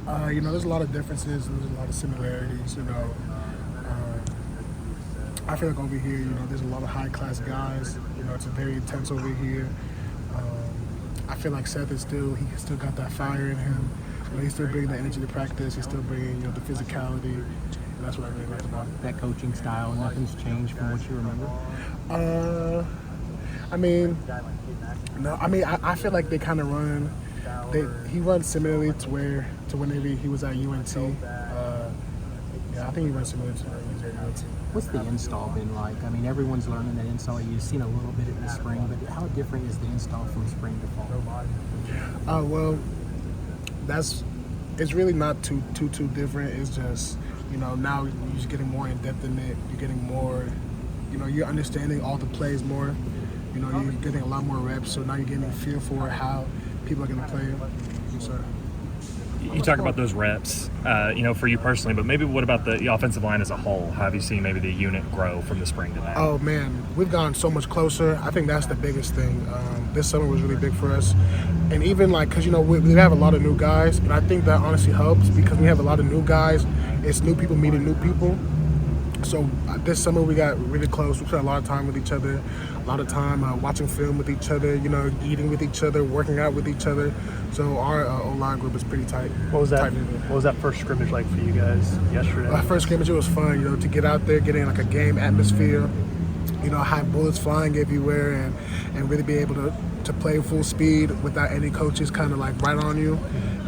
There's a lot of differences and there's a lot of similarities. I feel like over here, there's a lot of high class guys. It's very intense over here. I feel like Seth he still got that fire in him. He's still bringing the energy to practice. He's still bringing, the physicality. And that's what I really like about it. That coaching style, nothing's changed from what you remember? I feel like they kind of run. He runs similarly to whenever he was at UNT. I think he runs similar to when he was at UNT. What's the install been like? I mean, everyone's learning that install. You've seen a little bit in the spring, but how different is the install from spring to fall? It's really not too different. It's just, now you're just getting more in depth in it. You're getting more, you're understanding all the plays more. You're getting a lot more reps, so now you're getting a feel for how people are going to play. So. You talk about those reps, for you personally, but maybe what about the offensive line as a whole? How have you seen maybe the unit grow from the spring to now? Oh, man, we've gone so much closer. I think that's the biggest thing. This summer was really big for us. And even because, we have a lot of new guys, but I think that honestly helps because we have a lot of new guys. It's new people meeting new people. So this summer we got really close. We spent a lot of time with each other, a lot of time watching film with each other, eating with each other, working out with each other. So our O-line group is pretty tight. What was that first scrimmage like for you guys yesterday? First scrimmage, it was fun, to get out there, get in like a game atmosphere, have bullets flying everywhere and really be able to play full speed without any coaches kind of like right on you.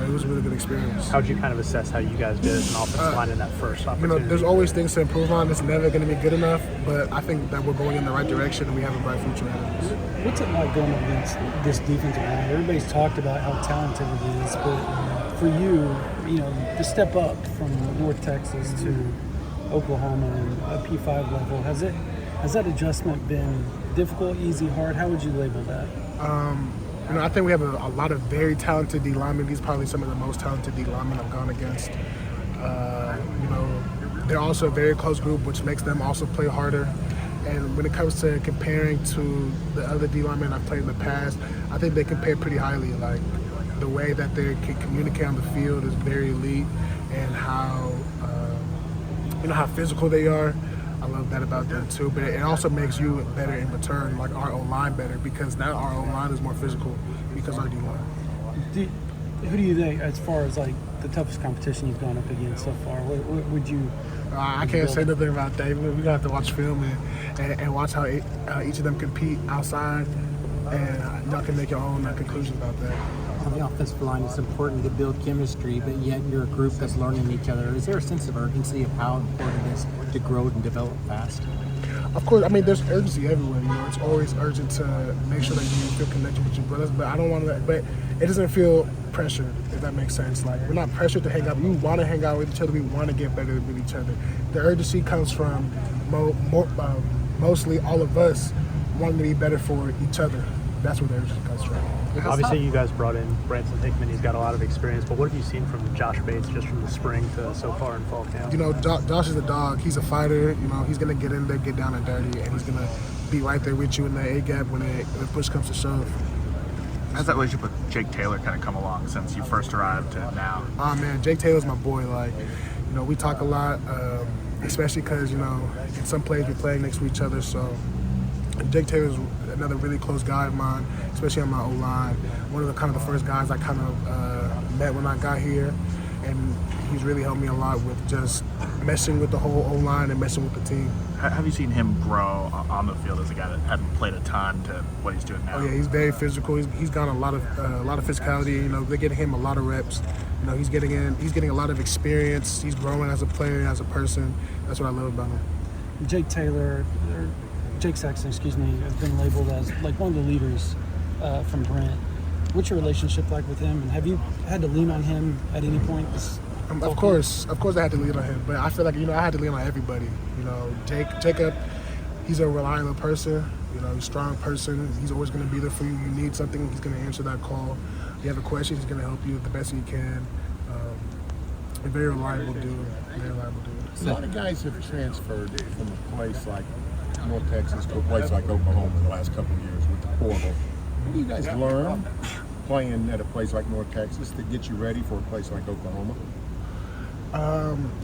It was a really good experience. How'd you kind of assess how you guys did as an offensive line in that first opportunity? There's always things to improve on. It's never going to be good enough, but I think that we're going in the right direction and we have a bright future ahead of us. What's it like going against this defensive line? Everybody's talked about how talented it is, but for you, to step up from North Texas to Oklahoma and a P5 level, has that adjustment been difficult, easy, hard? How would you label that? I think we have a lot of very talented D linemen. These are probably some of the most talented D linemen I've gone against. They're also a very close group, which makes them also play harder. And when it comes to comparing to the other D linemen I've played in the past, I think they compare pretty highly. Like the way that they can communicate on the field is very elite, and how physical they are. I love that about them too, but it also makes you better in return, like our O-line better, because now our O-line is more physical because our D-line. Who do you think, as far as like the toughest competition you've gone up against so far, what would you? I can't say nothing about that. We're gonna have to watch film and watch how each of them compete outside, and y'all can make your own conclusions about that. On the offensive line, it's important to build chemistry, but yet you're a group that's learning each other. Is there a sense of urgency of how important it is to grow and develop fast? Of course, there's urgency everywhere. It's always urgent to make sure that you feel connected with your brothers. But I don't want to. But it doesn't feel pressured, if that makes sense. Like we're not pressured to hang out. We want to hang out with each other. We want to get better with each other. The urgency comes from mostly all of us wanting to be better for each other. That's where the urgency comes from. Obviously, you guys brought in Branson Hickman. He's got a lot of experience. But what have you seen from Josh Bates just from the spring to so far in fall camp? Josh is a dog. He's a fighter. He's going to get in there, get down and dirty, and he's going to be right there with you in the A-gap when the push comes to shove. How's that relationship with Jake Taylor kind of come along since you first arrived to now? Oh, man, Jake Taylor's my boy. We talk a lot, especially because, in some plays we're playing next to each other, so Jake Taylor's another really close guy of mine, especially on my O-line. One of the first guys I met when I got here, and he's really helped me a lot with just messing with the whole O-line and messing with the team. Have you seen him grow on the field as a guy that hadn't played a ton to what he's doing now? Oh yeah, he's very physical. He's got a lot of physicality. They're getting him a lot of reps. He's getting a lot of experience. He's growing as a player, as a person. That's what I love about him. Jake Sexton, has been labeled as like one of the leaders from Brent. What's your relationship like with him, and have you had to lean on him at any point? Of course, I had to lean on him, but I feel like I had to lean on everybody. Jacob, he's a reliable person. He's a strong person. He's always going to be there for you. You need something, he's going to answer that call. If you have a question, he's going to help you the best he can. A very reliable dude. A lot of guys have transferred from a place like North Texas to a place like Oklahoma in the last couple of years with the portal. What do you guys learn playing at a place like North Texas to get you ready for a place like Oklahoma?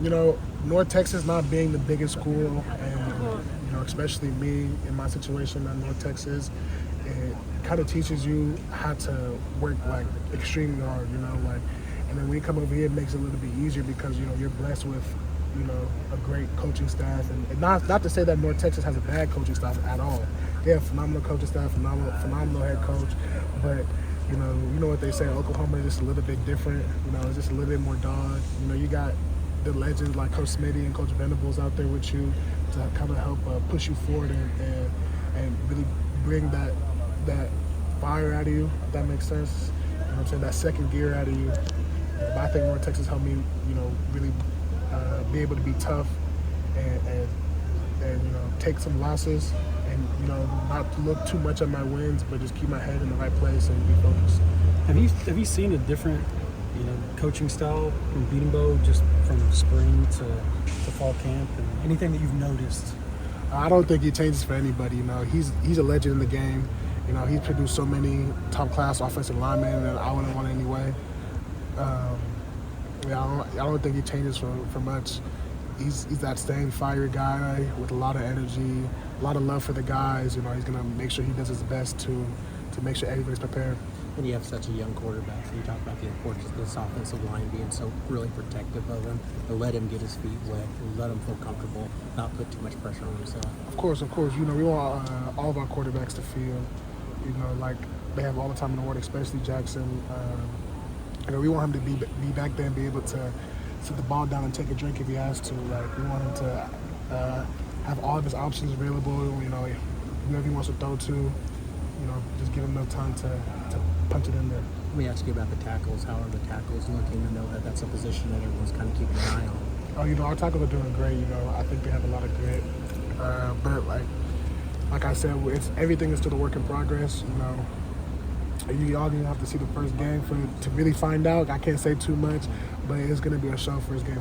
You know, North Texas not being the biggest school, and you know, especially me in my situation at North Texas, it kind of teaches you how to work like extremely hard. You know, like, and then when you come over here, it makes it a little bit easier because you know you're blessed with a great coaching staff, and not to say that North Texas has a bad coaching staff at all. They have phenomenal coaching staff, phenomenal head coach, but you know what they say. Oklahoma is just a little bit different. You know, it's just a little bit more dog. You know, you got the legends like Coach Smitty and Coach Venables out there with you to kind of help push you forward and really bring that fire out of you. If that makes sense. You know what I'm saying? That second gear out of you. But I think North Texas helped me, really be able to be tough and take some losses and not look too much at my wins, but just keep my head in the right place and be focused. Have you seen a different coaching style from Beatingbo just from spring to fall camp, and anything that you've noticed? I don't think he changes for anybody. He's a legend in the game. He's produced so many top class offensive linemen that I wouldn't want anyway. I don't think he changes for much. He's that same fire guy with a lot of energy, a lot of love for the guys. He's gonna make sure he does his best to make sure everybody's prepared. When you have such a young quarterback, so you talk about the importance of this offensive line being so really protective of him, to let him get his feet wet, and let him feel comfortable, not put too much pressure on himself. Of course. We want all of our quarterbacks to feel, like they have all the time in the world, especially Jackson. We want him to be back there and be able to sit the ball down and take a drink if he has to. Like, we want him to have all of his options available. Whoever he wants to throw to, just give him enough time to punch it in there. Let me ask you about the tackles. How are the tackles looking? I know that that's a position that everyone's kind of keeping an eye on. Our tackles are doing great. I think they have a lot of grit. But like I said, everything is still a work in progress. You all gonna have to see the first game to really find out. I can't say too much, but it's gonna be a show first game.